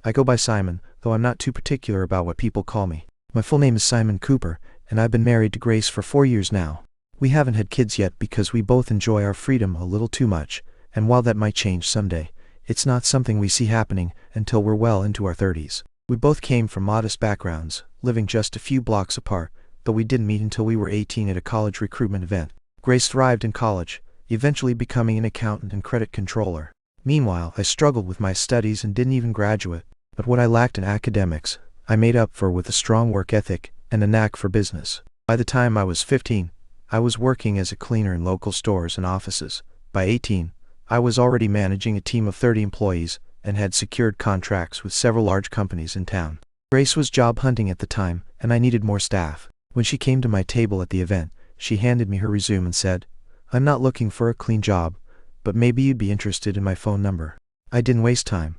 I go by Simon, though I'm not too particular about what people call me. My full name is Simon Cooper, and I've been married to Grace for 4 years now. We haven't had kids yet because we both enjoy our freedom a little too much, and while that might change someday, it's not something we see happening until we're well into our 30s. We both came from modest backgrounds, living just a few blocks apart, though we didn't meet until we were 18 at a college recruitment event. Grace thrived in college, eventually becoming an accountant and credit controller. Meanwhile, I struggled with my studies and didn't even graduate, but what I lacked in academics, I made up for with a strong work ethic and a knack for business. By the time I was 15, I was working as a cleaner in local stores and offices. By 18, I was already managing a team of 30 employees and had secured contracts with several large companies in town. Grace was job hunting at the time, and I needed more staff. When she came to my table at the event, she handed me her resume and said, "I'm not looking for a clean job, but maybe you'd be interested in my phone number." I didn't waste time.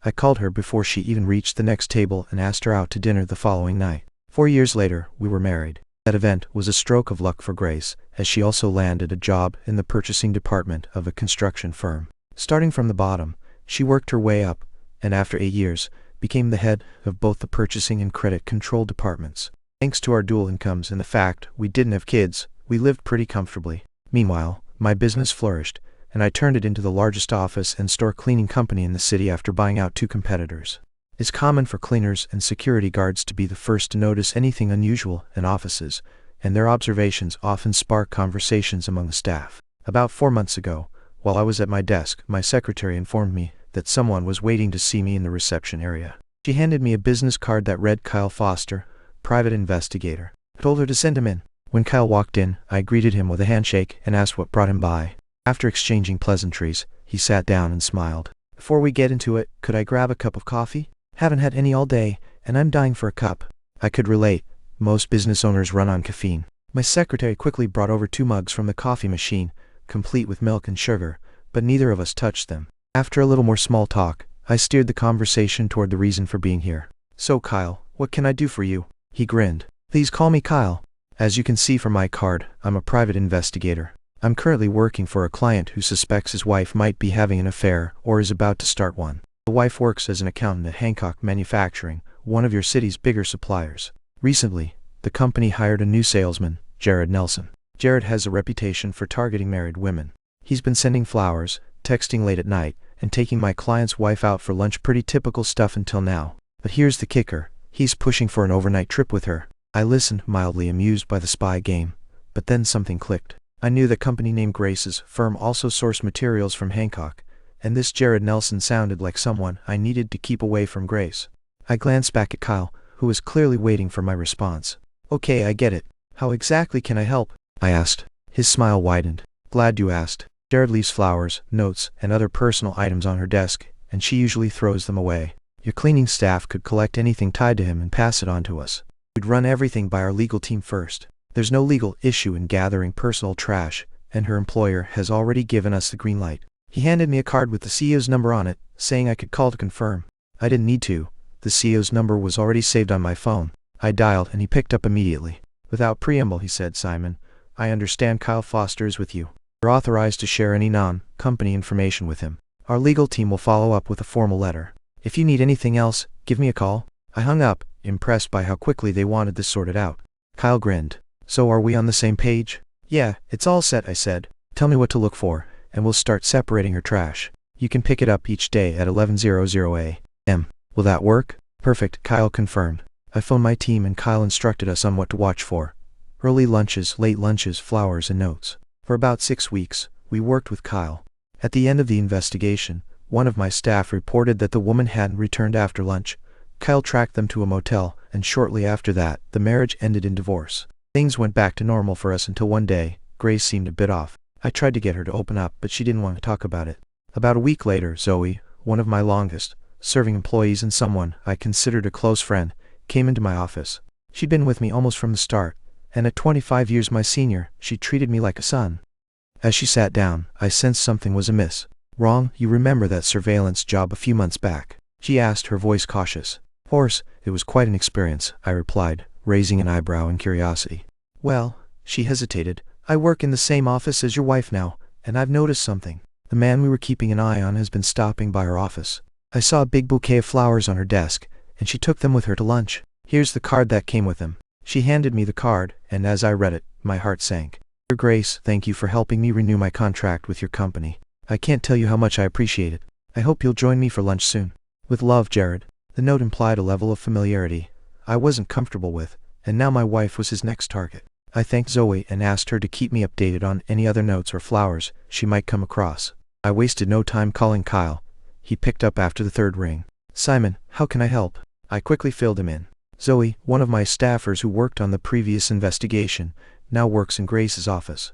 I called her before she even reached the next table and asked her out to dinner the following night. 4 years later, we were married. That event was a stroke of luck for Grace, as she also landed a job in the purchasing department of a construction firm. Starting from the bottom, she worked her way up, and after 8 years, became the head of both the purchasing and credit control departments. Thanks to our dual incomes and the fact we didn't have kids, we lived pretty comfortably. Meanwhile, my business flourished, and I turned it into the largest office and store cleaning company in the city after buying out 2 competitors. It's common for cleaners and security guards to be the first to notice anything unusual in offices, and their observations often spark conversations among the staff. About 4 months ago, while I was at my desk, my secretary informed me that someone was waiting to see me in the reception area. She handed me a business card that read Kyle Foster, private investigator. I told her to send him in. When Kyle walked in, I greeted him with a handshake and asked what brought him by. After exchanging pleasantries, he sat down and smiled. "Before we get into it, could I grab a cup of coffee? Haven't had any all day, and I'm dying for a cup." I could relate. Most business owners run on caffeine. My secretary quickly brought over 2 mugs from the coffee machine, complete with milk and sugar, but neither of us touched them. After a little more small talk, I steered the conversation toward the reason for being here. "So Kyle, what can I do for you?" He grinned. "Please call me Kyle. As you can see from my card, I'm a private investigator. I'm currently working for a client who suspects his wife might be having an affair or is about to start one. The wife works as an accountant at Hancock Manufacturing, one of your city's bigger suppliers. Recently, the company hired a new salesman, Jared Nelson. Jared has a reputation for targeting married women. He's been sending flowers, texting late at night, and taking my client's wife out for lunch, pretty typical stuff until now. But here's the kicker. He's pushing for an overnight trip with her." I listened, mildly amused by the spy game, but then something clicked. I knew the company named Grace's firm also sourced materials from Hancock, and this Jared Nelson sounded like someone I needed to keep away from Grace. I glanced back at Kyle, who was clearly waiting for my response. "Okay, I get it. How exactly can I help?" I asked. His smile widened. "Glad you asked. Jared leaves flowers, notes, and other personal items on her desk, and she usually throws them away. Your cleaning staff could collect anything tied to him and pass it on to us. We'd run everything by our legal team first. There's no legal issue in gathering personal trash, and her employer has already given us the green light." He handed me a card with the CEO's number on it, saying I could call to confirm. I didn't need to. The CEO's number was already saved on my phone. I dialed, and he picked up immediately. "Without preamble," he said, "Simon, I understand Kyle Foster is with you. You're authorized to share any non-company information with him. Our legal team will follow up with a formal letter. If you need anything else, give me a call." I hung up, impressed by how quickly they wanted this sorted out. Kyle grinned. "So are we on the same page?" "Yeah, it's all set," I said. "Tell me what to look for, and we'll start separating her trash. You can pick it up each day at 11:00 a.m. Will that work?" "Perfect," Kyle confirmed. I phoned my team and Kyle instructed us on what to watch for. Early lunches, late lunches, flowers, and notes. For about 6 weeks, we worked with Kyle. At the end of the investigation, one of my staff reported that the woman hadn't returned after lunch. Kyle tracked them to a motel, and shortly after that, the marriage ended in divorce. Things went back to normal for us until one day, Grace seemed a bit off. I tried to get her to open up, but she didn't want to talk about it. About a week later, Zoe, one of my longest-serving employees and someone I considered a close friend, came into my office. She'd been with me almost from the start, and at 25 years my senior, she treated me like a son. As she sat down, I sensed something was amiss. "Wrong, you remember that surveillance job a few months back?" she asked, her voice cautious. "Of course, it was quite an experience," I replied, raising an eyebrow in curiosity. "Well," she hesitated, "I work in the same office as your wife now, and I've noticed something. The man we were keeping an eye on has been stopping by our office. I saw a big bouquet of flowers on her desk, and she took them with her to lunch. Here's the card that came with them. She handed me the card, and as I read it, my heart sank. Dear Grace, thank you for helping me renew my contract with your company. I can't tell you how much I appreciate it. I hope you'll join me for lunch soon. With love, Jared. The note implied a level of familiarity I wasn't comfortable with, and now my wife was his next target. I thanked Zoe and asked her to keep me updated on any other notes or flowers she might come across. I wasted no time calling Kyle. He picked up after the third ring. Simon, how can I help? I quickly filled him in. Zoe, one of my staffers who worked on the previous investigation, now works in Grace's office.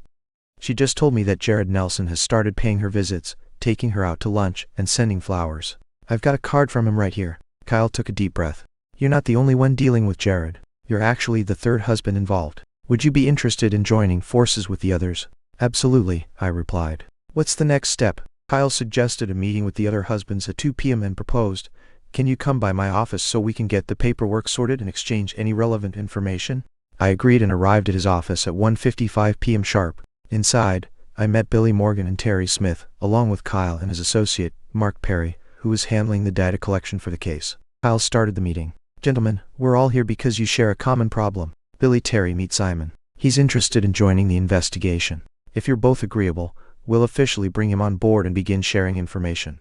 She just told me that Jared Nelson has started paying her visits, taking her out to lunch, and sending flowers. I've got a card from him right here. Kyle took a deep breath. You're not the only one dealing with Jared. You're actually the third husband involved. Would you be interested in joining forces with the others? Absolutely, I replied. What's the next step? Kyle suggested a meeting with the other husbands at 2 p.m. and proposed, can you come by my office so we can get the paperwork sorted and exchange any relevant information? I agreed and arrived at his office at 1:55 p.m. sharp. Inside, I met Billy Morgan and Terry Smith, along with Kyle and his associate, Mark Perry, who was handling the data collection for the case. Kyle started the meeting. Gentlemen, we're all here because you share a common problem. Billy, Terry, meet Simon. He's interested in joining the investigation. If you're both agreeable, we'll officially bring him on board and begin sharing information.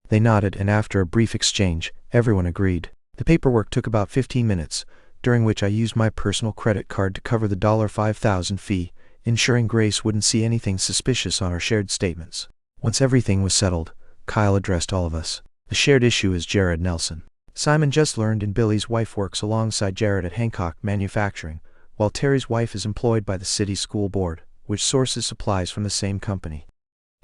They nodded, and after a brief exchange, everyone agreed. The paperwork took about 15 minutes, during which I used my personal credit card to cover the $5,000 fee, ensuring Grace wouldn't see anything suspicious on our shared statements. Once everything was settled, Kyle addressed all of us. The shared issue is Jared Nelson. Simon just learned and Billy's wife works alongside Jared at Hancock Manufacturing, while Terry's wife is employed by the city school board, which sources supplies from the same company.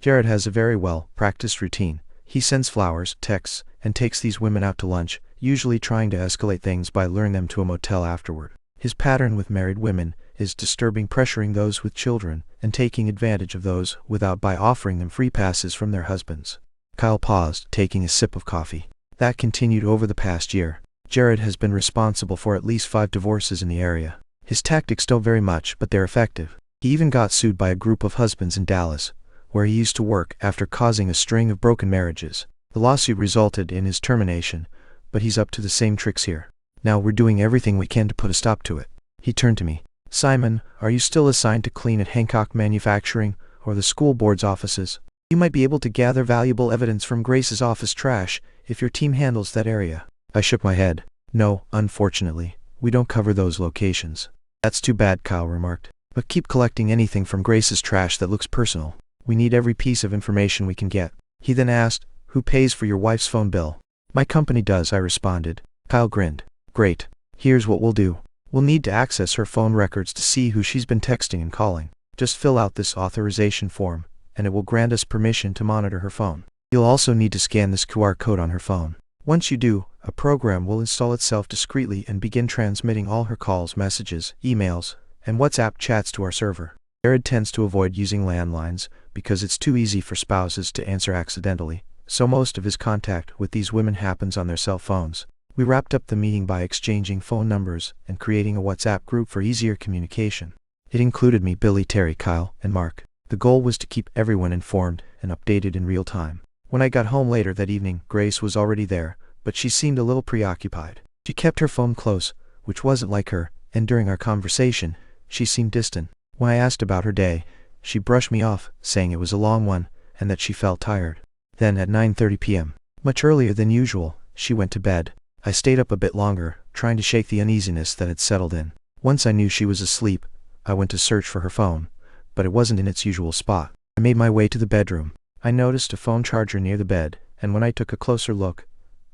Jared has a very well-practiced routine. He sends flowers, texts, and takes these women out to lunch, usually trying to escalate things by luring them to a motel afterward. His pattern with married women is disturbing, pressuring those with children and taking advantage of those without by offering them free passes from their husbands. Kyle paused, taking a sip of coffee. That continued over the past year. Jared has been responsible for at least 5 divorces in the area. His tactics don't vary much, but they're effective. He even got sued by a group of husbands in Dallas, where he used to work, after causing a string of broken marriages. The lawsuit resulted in his termination, but he's up to the same tricks here. Now we're doing everything we can to put a stop to it. He turned to me. Simon, are you still assigned to clean at Hancock Manufacturing or the school board's offices? You might be able to gather valuable evidence from Grace's office trash if your team handles that area. I shook my head. No, unfortunately, we don't cover those locations. That's too bad, Kyle remarked. But keep collecting anything from Grace's trash that looks personal. We need every piece of information we can get. He then asked, who pays for your wife's phone bill? My company does, I responded. Kyle grinned. Great. Here's what we'll do. We'll need to access her phone records to see who she's been texting and calling. Just fill out this authorization form, and it will grant us permission to monitor her phone. You'll also need to scan this QR code on her phone. Once you do, a program will install itself discreetly and begin transmitting all her calls, messages, emails, and WhatsApp chats to our server. Jared tends to avoid using landlines because it's too easy for spouses to answer accidentally, so most of his contact with these women happens on their cell phones. We wrapped up the meeting by exchanging phone numbers and creating a WhatsApp group for easier communication. It included me, Billy, Terry, Kyle, and Mark. The goal was to keep everyone informed and updated in real time. When I got home later that evening, Grace was already there, but she seemed a little preoccupied. She kept her phone close, which wasn't like her, and during our conversation, she seemed distant. When I asked about her day, she brushed me off, saying it was a long one, and that she felt tired. Then at 9:30 p.m., much earlier than usual, she went to bed. I stayed up a bit longer, trying to shake the uneasiness that had settled in. Once I knew she was asleep, I went to search for her phone, but it wasn't in its usual spot. I made my way to the bedroom. I noticed a phone charger near the bed, and when I took a closer look,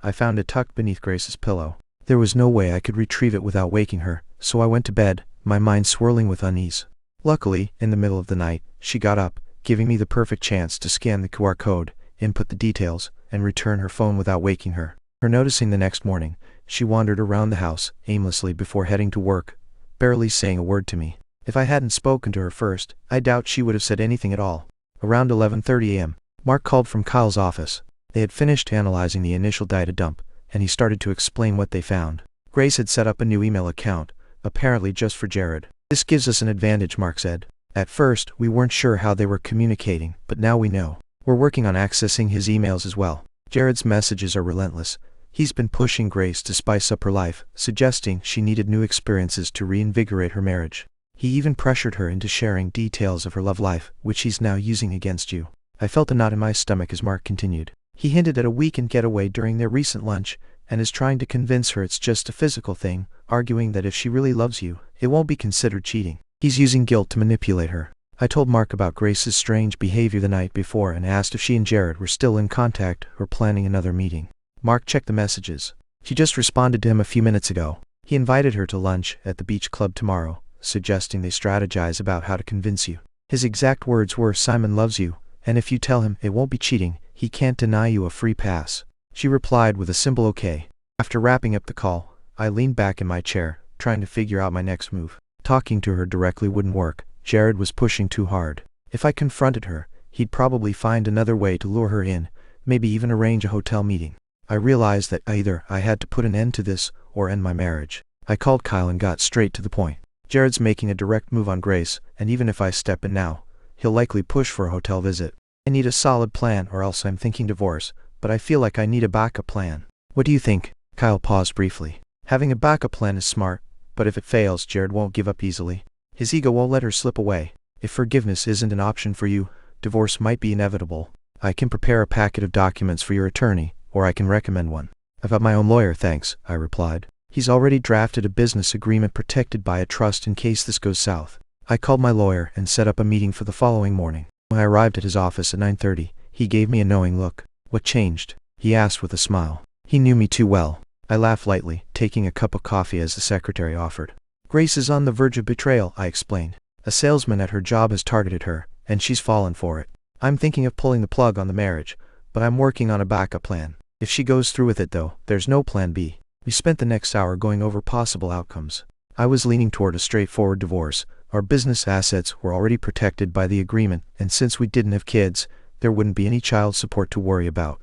I found it tucked beneath Grace's pillow. There was no way I could retrieve it without waking her, so I went to bed, my mind swirling with unease. Luckily, in the middle of the night, she got up, giving me the perfect chance to scan the QR code, input the details, and return her phone without waking her. Her noticing the next morning, she wandered around the house, aimlessly before heading to work, barely saying a word to me. If I hadn't spoken to her first, I doubt she would have said anything at all. Around 11:30 a.m., Mark called from Kyle's office. They had finished analyzing the initial data dump, and he started to explain what they found. Grace had set up a new email account, apparently just for Jared. This gives us an advantage, Mark said. At first, we weren't sure how they were communicating, but now we know. We're working on accessing his emails as well. Jared's messages are relentless. He's been pushing Grace to spice up her life, suggesting she needed new experiences to reinvigorate her marriage. He even pressured her into sharing details of her love life, which he's now using against you. I felt a knot in my stomach as Mark continued. He hinted at a weekend getaway during their recent lunch, and is trying to convince her it's just a physical thing, arguing that if she really loves you, it won't be considered cheating. He's using guilt to manipulate her. I told Mark about Grace's strange behavior the night before and asked if she and Jared were still in contact or planning another meeting. Mark checked the messages. She just responded to him a few minutes ago. He invited her to lunch at the beach club tomorrow, suggesting they strategize about how to convince you. His exact words were, "Simon loves you, and if you tell him it won't be cheating, he can't deny you a free pass." She replied with a simple okay. After wrapping up the call, I leaned back in my chair, trying to figure out my next move. Talking to her directly wouldn't work. Jared was pushing too hard. If I confronted her, he'd probably find another way to lure her in, maybe even arrange a hotel meeting. I realized that either I had to put an end to this or end my marriage. I called Kyle and got straight to the point. Jared's making a direct move on Grace, and even if I step in now, he'll likely push for a hotel visit. I need a solid plan or else I'm thinking divorce, but I feel like I need a backup plan. What do you think? Kyle paused briefly. Having a backup plan is smart, but if it fails, Jared won't give up easily. His ego won't let her slip away. If forgiveness isn't an option for you, divorce might be inevitable. I can prepare a packet of documents for your attorney, or I can recommend one. I've got my own lawyer, thanks, I replied. He's already drafted a business agreement protected by a trust in case this goes south. I called my lawyer and set up a meeting for the following morning. When I arrived at his office at 9:30, he gave me a knowing look. What changed? He asked with a smile. He knew me too well. I laughed lightly, taking a cup of coffee as the secretary offered. Grace is on the verge of betrayal, I explained. A salesman at her job has targeted her, and she's fallen for it. I'm thinking of pulling the plug on the marriage, but I'm working on a backup plan. If she goes through with it though, there's no plan B. We spent the next hour going over possible outcomes. I was leaning toward a straightforward divorce. Our business assets were already protected by the agreement, and since we didn't have kids, there wouldn't be any child support to worry about.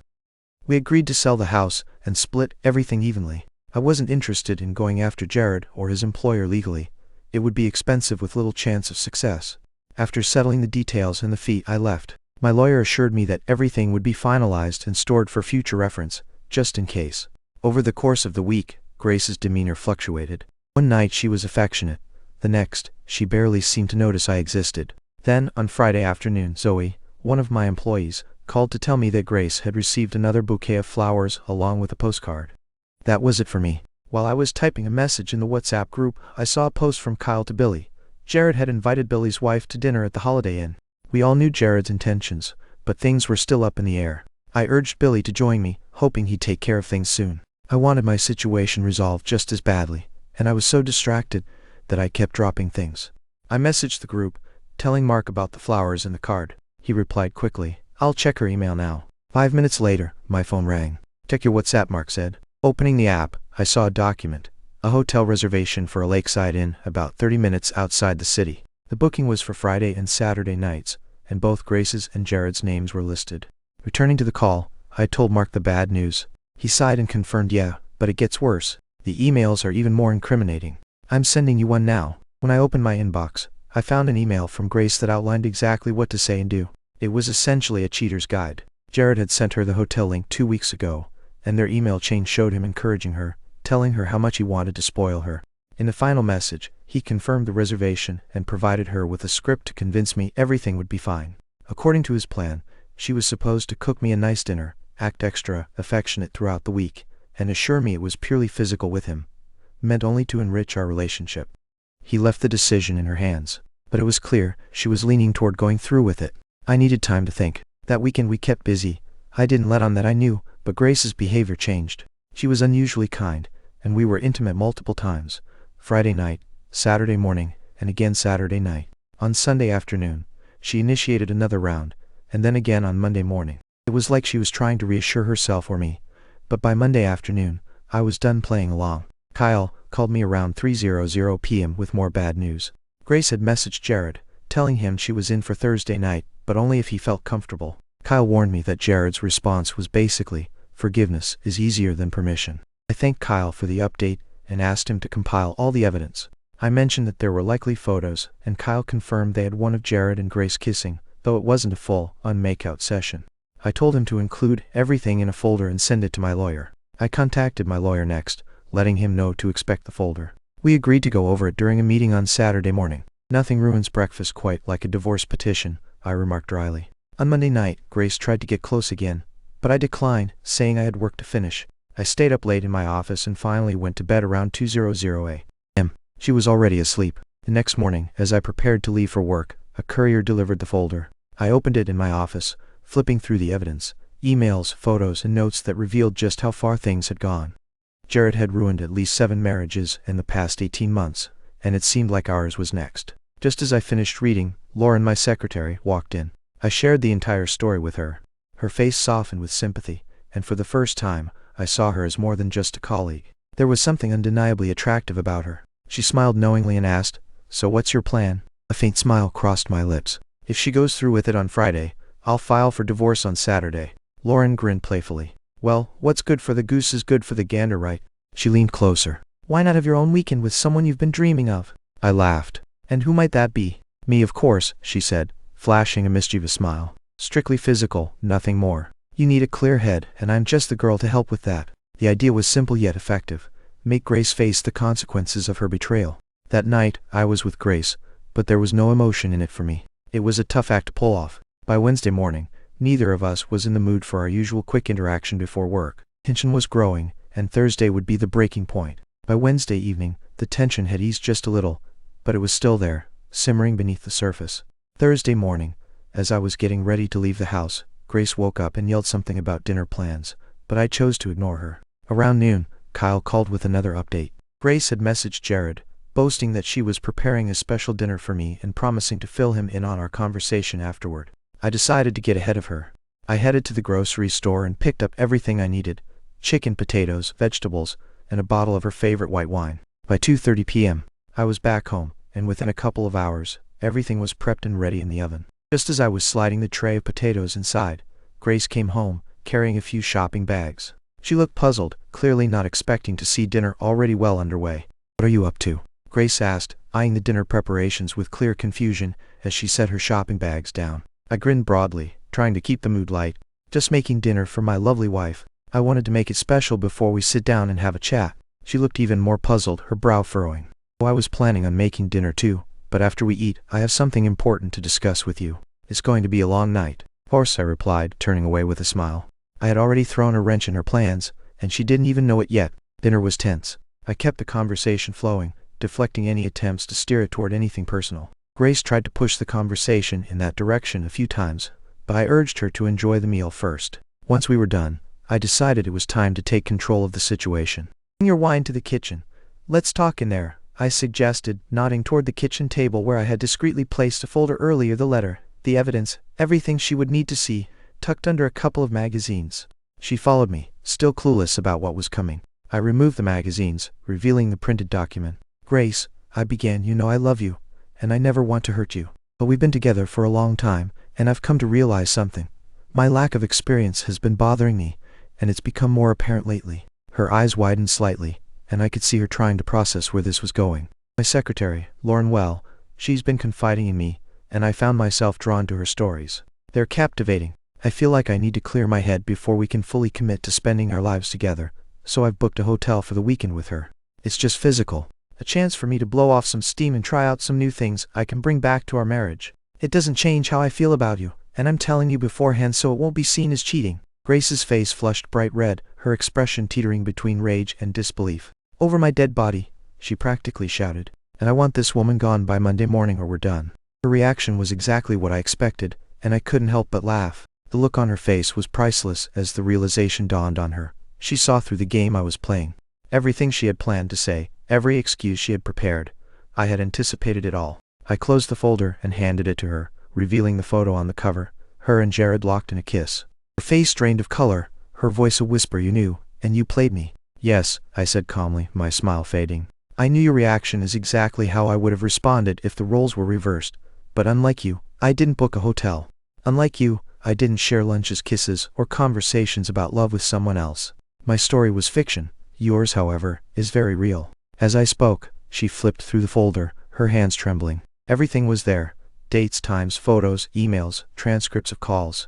We agreed to sell the house and split everything evenly. I wasn't interested in going after Jared or his employer legally. It would be expensive with little chance of success. After settling the details and the fee, I left. My lawyer assured me that everything would be finalized and stored for future reference, just in case. Over the course of the week, Grace's demeanor fluctuated. One night she was affectionate. The next, she barely seemed to notice I existed. Then, on Friday afternoon, Zoe, one of my employees, called to tell me that Grace had received another bouquet of flowers along with a postcard. That was it for me. While I was typing a message in the WhatsApp group, I saw a post from Kyle to Billy. Jared had invited Billy's wife to dinner at the Holiday Inn. We all knew Jared's intentions, but things were still up in the air. I urged Billy to join me, hoping he'd take care of things soon. I wanted my situation resolved just as badly, and I was so distracted that I kept dropping things. I messaged the group, telling Mark about the flowers and the card. He replied quickly, "I'll check her email now." 5 minutes later, my phone rang. "Check your WhatsApp," Mark said. Opening the app, I saw a document, a hotel reservation for a lakeside inn about 30 minutes outside the city. The booking was for Friday and Saturday nights, and both Grace's and Jared's names were listed. Returning to the call, I told Mark the bad news. He sighed and confirmed, "Yeah, but it gets worse. The emails are even more incriminating. I'm sending you one now." When I opened my inbox, I found an email from Grace that outlined exactly what to say and do. It was essentially a cheater's guide. Jared had sent her the hotel link 2 weeks ago, and their email chain showed him encouraging her, telling her how much he wanted to spoil her. In the final message, he confirmed the reservation and provided her with a script to convince me everything would be fine. According to his plan, she was supposed to cook me a nice dinner, act extra affectionate throughout the week, and assure me it was purely physical with him, meant only to enrich our relationship. He left the decision in her hands, but it was clear she was leaning toward going through with it. I needed time to think. That weekend we kept busy. I didn't let on that I knew, but Grace's behavior changed. She was unusually kind, and we were intimate multiple times. Friday night, Saturday morning, and again Saturday night. On Sunday afternoon, she initiated another round, and then again on Monday morning. It was like she was trying to reassure herself or me, but by Monday afternoon, I was done playing along. Kyle called me around 3:00 p.m. with more bad news. Grace had messaged Jared, telling him she was in for Thursday night, but only if he felt comfortable. Kyle warned me that Jared's response was basically, "Forgiveness is easier than permission." I thanked Kyle for the update and asked him to compile all the evidence. I mentioned that there were likely photos, and Kyle confirmed they had one of Jared and Grace kissing, though it wasn't a full, unmakeout session. I told him to include everything in a folder and send it to my lawyer. I contacted my lawyer next, letting him know to expect the folder. We agreed to go over it during a meeting on Saturday morning. Nothing ruins breakfast quite like a divorce petition, I remarked dryly. On Monday night, Grace tried to get close again, but I declined, saying I had work to finish. I stayed up late in my office and finally went to bed around 2:00 a.m. She was already asleep. The next morning, as I prepared to leave for work, a courier delivered the folder. I opened it in my office, flipping through the evidence, emails, photos, and notes that revealed just how far things had gone. Jared had ruined at least 7 marriages in the past 18 months, and it seemed like ours was next. Just as I finished reading, Lauren, my secretary, walked in. I shared the entire story with her. Her face softened with sympathy, and for the first time, I saw her as more than just a colleague. There was something undeniably attractive about her. She smiled knowingly and asked, "So what's your plan?" A faint smile crossed my lips. "If she goes through with it on Friday, I'll file for divorce on Saturday." Lauren grinned playfully. "Well, what's good for the goose is good for the gander, right?" She leaned closer. "Why not have your own weekend with someone you've been dreaming of?" I laughed. "And who might that be?" "Me, of course," she said, flashing a mischievous smile. "Strictly physical, nothing more. You need a clear head, and I'm just the girl to help with that." The idea was simple yet effective. Make Grace face the consequences of her betrayal. That night, I was with Grace, but there was no emotion in it for me. It was a tough act to pull off. By Wednesday morning, neither of us was in the mood for our usual quick interaction before work. Tension was growing, and Thursday would be the breaking point. By Wednesday evening, the tension had eased just a little, but it was still there, simmering beneath the surface. Thursday morning, as I was getting ready to leave the house, Grace woke up and yelled something about dinner plans, but I chose to ignore her. Around noon, Kyle called with another update. Grace had messaged Jared, boasting that she was preparing a special dinner for me and promising to fill him in on our conversation afterward. I decided to get ahead of her. I headed to the grocery store and picked up everything I needed: chicken, potatoes, vegetables, and a bottle of her favorite white wine. By 2:30 p.m., I was back home, and within a couple of hours, everything was prepped and ready in the oven. Just as I was sliding the tray of potatoes inside, Grace came home, carrying a few shopping bags. She looked puzzled, clearly not expecting to see dinner already well underway. "What are you up to?" Grace asked, eyeing the dinner preparations with clear confusion as she set her shopping bags down. I grinned broadly, trying to keep the mood light. "Just making dinner for my lovely wife. I wanted to make it special before we sit down and have a chat." She looked even more puzzled, her brow furrowing. "Oh, I was planning on making dinner too, but after we eat, I have something important to discuss with you. It's going to be a long night." "Of course," I replied, turning away with a smile. I had already thrown a wrench in her plans, and she didn't even know it yet. Dinner was tense. I kept the conversation flowing, deflecting any attempts to steer it toward anything personal. Grace tried to push the conversation in that direction a few times, but I urged her to enjoy the meal first. Once we were done, I decided it was time to take control of the situation. "Bring your wine to the kitchen. Let's talk in there," I suggested, nodding toward the kitchen table where I had discreetly placed a folder earlier: the letter, the evidence, everything she would need to see, tucked under a couple of magazines. She followed me, still clueless about what was coming. I removed the magazines, revealing the printed document. "Grace," I began, "you know I love you, and I never want to hurt you. But we've been together for a long time, and I've come to realize something. My lack of experience has been bothering me, and it's become more apparent lately." Her eyes widened slightly, and I could see her trying to process where this was going. "My secretary, Lauren, well, she's been confiding in me, and I found myself drawn to her stories. They're captivating. I feel like I need to clear my head before we can fully commit to spending our lives together, so I've booked a hotel for the weekend with her. It's just physical. A chance for me to blow off some steam and try out some new things I can bring back to our marriage. It doesn't change how I feel about you, and I'm telling you beforehand so it won't be seen as cheating." Grace's face flushed bright red, her expression teetering between rage and disbelief. "Over my dead body," she practically shouted, "and I want this woman gone by Monday morning or we're done." Her reaction was exactly what I expected, and I couldn't help but laugh. The look on her face was priceless as the realization dawned on her. She saw through the game I was playing. Everything she had planned to say, every excuse she had prepared, I had anticipated it all. I closed the folder and handed it to her, revealing the photo on the cover, her and Jared locked in a kiss. Her face drained of color, her voice a whisper. "You knew, and you played me." "Yes," I said calmly, my smile fading. "I knew your reaction is exactly how I would have responded if the roles were reversed. But unlike you, I didn't book a hotel. Unlike you, I didn't share lunches, kisses, or conversations about love with someone else. My story was fiction. Yours, however, is very real." As I spoke, she flipped through the folder, her hands trembling. Everything was there: dates, times, photos, emails, transcripts of calls.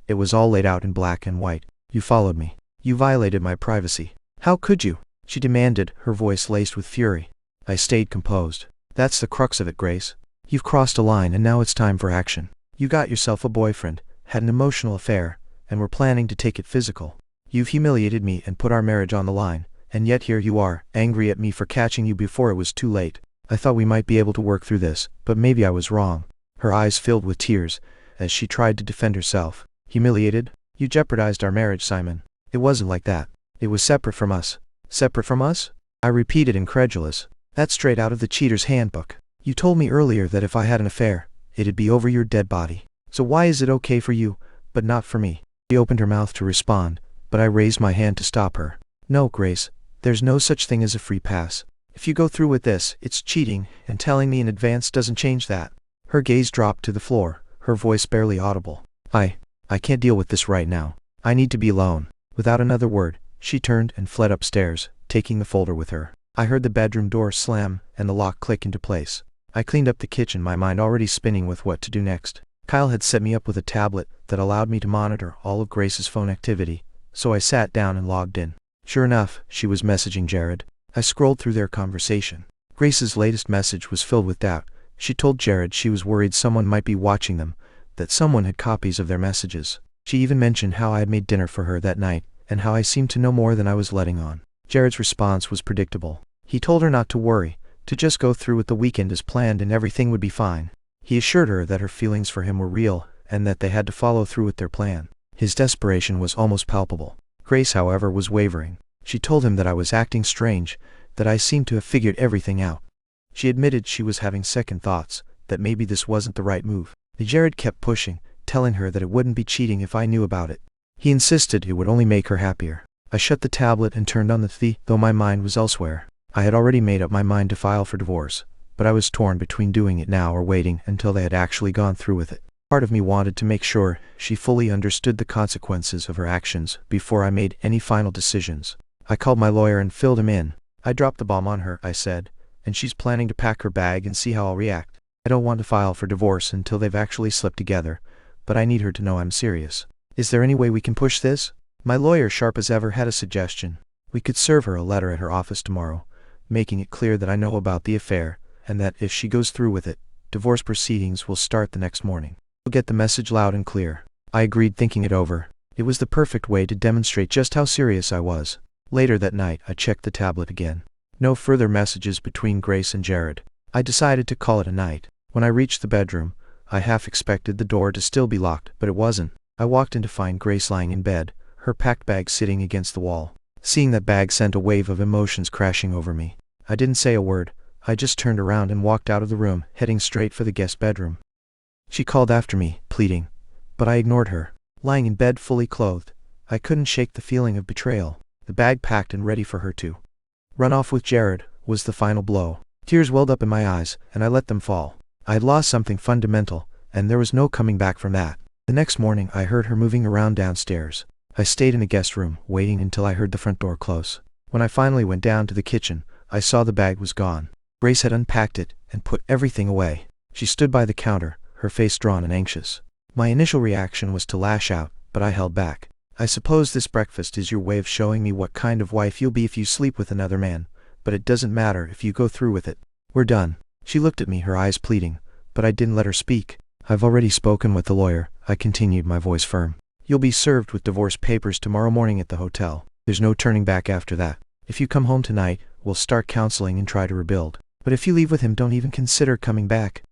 It was all laid out in black and white. You followed me. You violated my privacy. How could you? She demanded, her voice laced with fury. I stayed composed. That's the crux of it, Grace. You've crossed a line and now it's time for action. You got yourself a boyfriend, had an emotional affair, and were planning to take it physical. You've humiliated me and put our marriage on the line, and yet here you are, angry at me for catching you before it was too late. I thought we might be able to work through this, but maybe I was wrong. Her eyes filled with tears, as she tried to defend herself. Humiliated? You jeopardized our marriage, Simon. It wasn't like that. It was separate from us. Separate from us? I repeated, incredulous. That's straight out of the cheater's handbook. You told me earlier that if I had an affair, it'd be over your dead body. So why is it okay for you, but not for me? She opened her mouth to respond, but I raised my hand to stop her. No, Grace, there's no such thing as a free pass. If you go through with this, it's cheating, and telling me in advance doesn't change that. Her gaze dropped to the floor, her voice barely audible. I can't deal with this right now. I need to be alone. Without another word, she turned and fled upstairs, taking the folder with her. I heard the bedroom door slam and the lock click into place. I cleaned up the kitchen, my mind already spinning with what to do next. Kyle had set me up with a tablet that allowed me to monitor all of Grace's phone activity, so I sat down and logged in. Sure enough, she was messaging Jared. I scrolled through their conversation. Grace's latest message was filled with doubt. She told Jared she was worried someone might be watching them, that someone had copies of their messages. She even mentioned how I had made dinner for her that night, and how I seemed to know more than I was letting on. Jared's response was predictable. He told her not to worry, to just go through with the weekend as planned and everything would be fine. He assured her that her feelings for him were real, and that they had to follow through with their plan. His desperation was almost palpable. Grace, however, was wavering. She told him that I was acting strange, that I seemed to have figured everything out. She admitted she was having second thoughts, that maybe this wasn't the right move. Jared kept pushing, telling her that it wouldn't be cheating if I knew about it. He insisted it would only make her happier. I shut the tablet and turned on the TV, though my mind was elsewhere. I had already made up my mind to file for divorce, but I was torn between doing it now or waiting until they had actually gone through with it. Part of me wanted to make sure she fully understood the consequences of her actions before I made any final decisions. I called my lawyer and filled him in. I dropped the bomb on her, I said, and she's planning to pack her bag and see how I'll react. I don't want to file for divorce until they've actually slept together, but I need her to know I'm serious. Is there any way we can push this? My lawyer, sharp as ever, had a suggestion. We could serve her a letter at her office tomorrow, making it clear that I know about the affair, and that if she goes through with it, divorce proceedings will start the next morning. We'll get the message loud and clear. I agreed, thinking it over. It was the perfect way to demonstrate just how serious I was. Later that night, I checked the tablet again. No further messages between Grace and Jared. I decided to call it a night. When I reached the bedroom, I half expected the door to still be locked, but it wasn't. I walked in to find Grace lying in bed, her packed bag sitting against the wall. Seeing that bag sent a wave of emotions crashing over me. I didn't say a word. I just turned around and walked out of the room, heading straight for the guest bedroom. She called after me, pleading, but I ignored her. Lying in bed fully clothed, I couldn't shake the feeling of betrayal. The bag packed and ready for her to run off with Jared was the final blow. Tears welled up in my eyes, and I let them fall. I had lost something fundamental, and there was no coming back from that. The next morning, I heard her moving around downstairs. I stayed in the guest room, waiting until I heard the front door close. When I finally went down to the kitchen, I saw the bag was gone. Grace had unpacked it and put everything away. She stood by the counter, her face drawn and anxious. My initial reaction was to lash out, but I held back. I suppose this breakfast is your way of showing me what kind of wife you'll be if you sleep with another man, but it doesn't matter if you go through with it. We're done. She looked at me, her eyes pleading, but I didn't let her speak. I've already spoken with the lawyer, I continued, my voice firm. You'll be served with divorce papers tomorrow morning at the hotel. There's no turning back after that. If you come home tonight, we'll start counseling and try to rebuild. But if you leave with him, don't even consider coming back.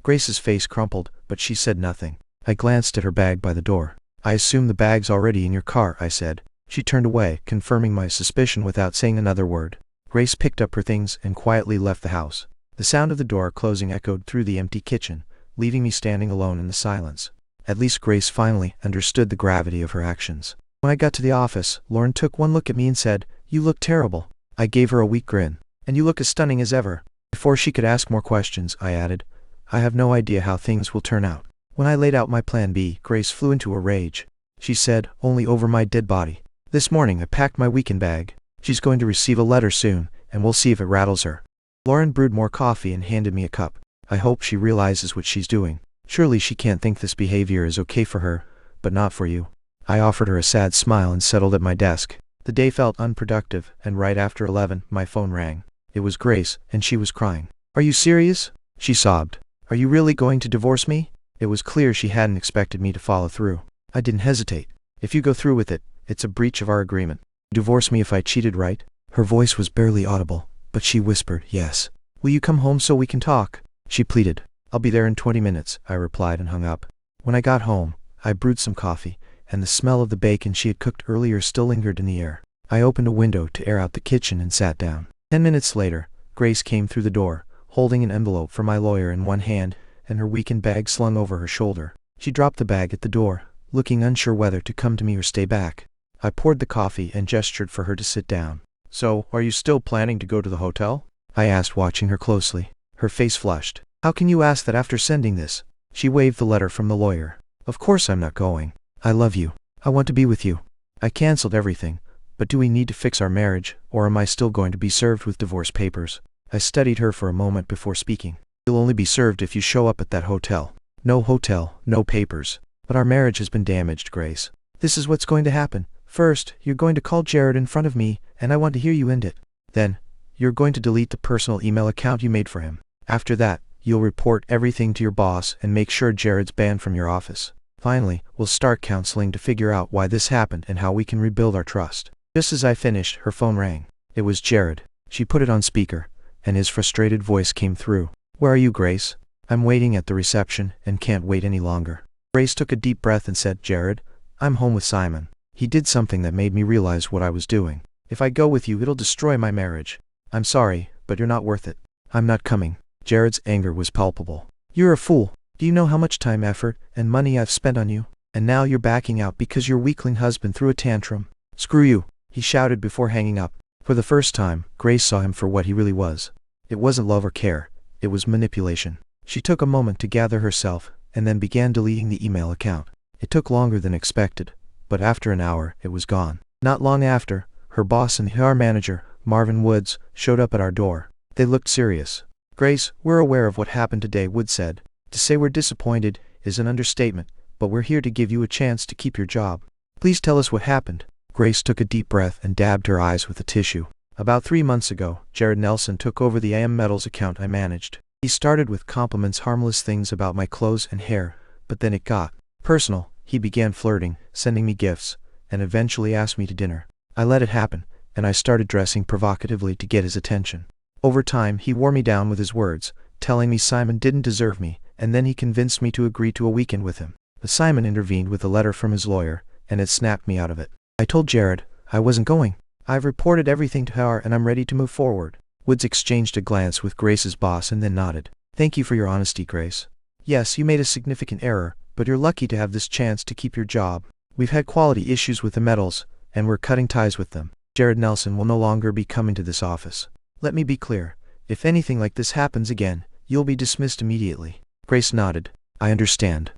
Grace's face crumpled, but she said nothing. I glanced at her bag by the door. I assume the bag's already in your car, I said. She turned away, confirming my suspicion without saying another word. Grace picked up her things and quietly left the house. The sound of the door closing echoed through the empty kitchen, leaving me standing alone in the silence. At least Grace finally understood the gravity of her actions. When I got to the office, Lauren took one look at me and said, "You look terrible." I gave her a weak grin. "And you look as stunning as ever." Before she could ask more questions, I added, "I have no idea how things will turn out." When I laid out my plan B, Grace flew into a rage. She said, "Only over my dead body. This morning I packed my weekend bag. She's going to receive a letter soon, and we'll see if it rattles her." Lauren brewed more coffee and handed me a cup. "I hope she realizes what she's doing. Surely she can't think this behavior is okay for her, but not for you. I offered her a sad smile and settled at my desk. The day felt unproductive, and right after 11, my phone rang. It was Grace, and she was crying. "Are you serious?" she sobbed. "Are you really going to divorce me?" It was clear she hadn't expected me to follow through. I didn't hesitate. "If you go through with it, it's a breach of our agreement. Divorce me if I cheated, right?" Her voice was barely audible, but she whispered, "Yes." "Will you come home so we can talk?" she pleaded. "I'll be there in 20 minutes, I replied and hung up. When I got home, I brewed some coffee, and the smell of the bacon she had cooked earlier still lingered in the air. I opened a window to air out the kitchen and sat down. 10 minutes later, Grace came through the door, holding an envelope for my lawyer in one hand and her weekend bag slung over her shoulder. She dropped the bag at the door, looking unsure whether to come to me or stay back. I poured the coffee and gestured for her to sit down. "So, are you still planning to go to the hotel?" I asked, watching her closely. Her face flushed. "How can you ask that after sending this?" She waved the letter from the lawyer. "Of course I'm not going. I love you. I want to be with you. I canceled everything, but do we need to fix our marriage, or am I still going to be served with divorce papers?" I studied her for a moment before speaking. "You'll only be served if you show up at that hotel." "No hotel, no papers. But our marriage has been damaged, Grace. This is what's going to happen. First, you're going to call Jared in front of me, and I want to hear you end it. Then, you're going to delete the personal email account you made for him. After that, you'll report everything to your boss and make sure Jared's banned from your office. Finally, we'll start counseling to figure out why this happened and how we can rebuild our trust." Just as I finished, her phone rang. It was Jared. She put it on speaker, and his frustrated voice came through. "Where are you, Grace?" "I'm waiting at the reception and can't wait any longer." Grace took a deep breath and said, "Jared, I'm home with Simon. He did something that made me realize what I was doing. If I go with you, it'll destroy my marriage. I'm sorry, but you're not worth it." "I'm not coming." Jared's anger was palpable. "You're a fool. Do you know how much time, effort, and money I've spent on you? And now you're backing out because your weakling husband threw a tantrum. Screw you," he shouted before hanging up. For the first time, Grace saw him for what he really was. It wasn't love or care. It was manipulation. She took a moment to gather herself, and then began deleting the email account. It took longer than expected, but after an hour, it was gone. Not long after, her boss and HR manager, Marvin Woods, showed up at our door. They looked serious. "Grace, we're aware of what happened today," Woods said. "To say we're disappointed is an understatement, but we're here to give you a chance to keep your job. Please tell us what happened." Grace took a deep breath and dabbed her eyes with a tissue. "About 3 months ago, Jared Nelson took over the AM Metals account I managed. He started with compliments, harmless things about my clothes and hair, but then it got personal. He began flirting, sending me gifts, and eventually asked me to dinner. I let it happen, and I started dressing provocatively to get his attention. Over time, he wore me down with his words, telling me Simon didn't deserve me, and then he convinced me to agree to a weekend with him. But Simon intervened with a letter from his lawyer, and it snapped me out of it. I told Jared I wasn't going. I've reported everything to HR and I'm ready to move forward." Woods exchanged a glance with Grace's boss and then nodded. "Thank you for your honesty, Grace. Yes, you made a significant error, but you're lucky to have this chance to keep your job. We've had quality issues with the metals, and we're cutting ties with them. Jared Nelson will no longer be coming to this office. Let me be clear. If anything like this happens again, you'll be dismissed immediately." Grace nodded. "I understand."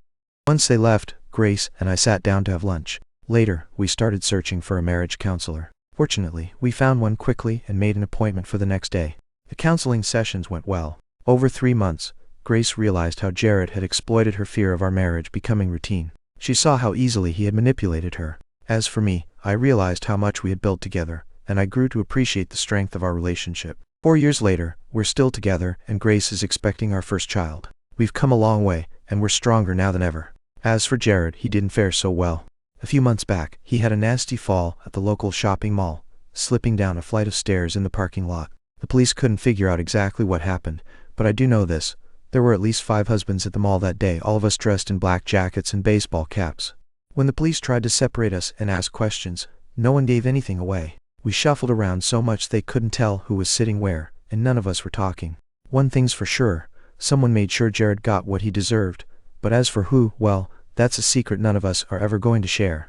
Once they left, Grace and I sat down to have lunch. Later, we started searching for a marriage counselor. Fortunately, we found one quickly and made an appointment for the next day. The counseling sessions went well. Over 3 months, Grace realized how Jared had exploited her fear of our marriage becoming routine. She saw how easily he had manipulated her. As for me, I realized how much we had built together, and I grew to appreciate the strength of our relationship. 4 years later, we're still together, and Grace is expecting our first child. We've come a long way, and we're stronger now than ever. As for Jared, he didn't fare so well. A few months back, he had a nasty fall at the local shopping mall, slipping down a flight of stairs in the parking lot. The police couldn't figure out exactly what happened, but I do know this. There were at least 5 husbands at the mall that day, all of us dressed in black jackets and baseball caps. When the police tried to separate us and ask questions, no one gave anything away. We shuffled around so much they couldn't tell who was sitting where, and none of us were talking. One thing's for sure, someone made sure Jared got what he deserved, but as for who, well, that's a secret none of us are ever going to share.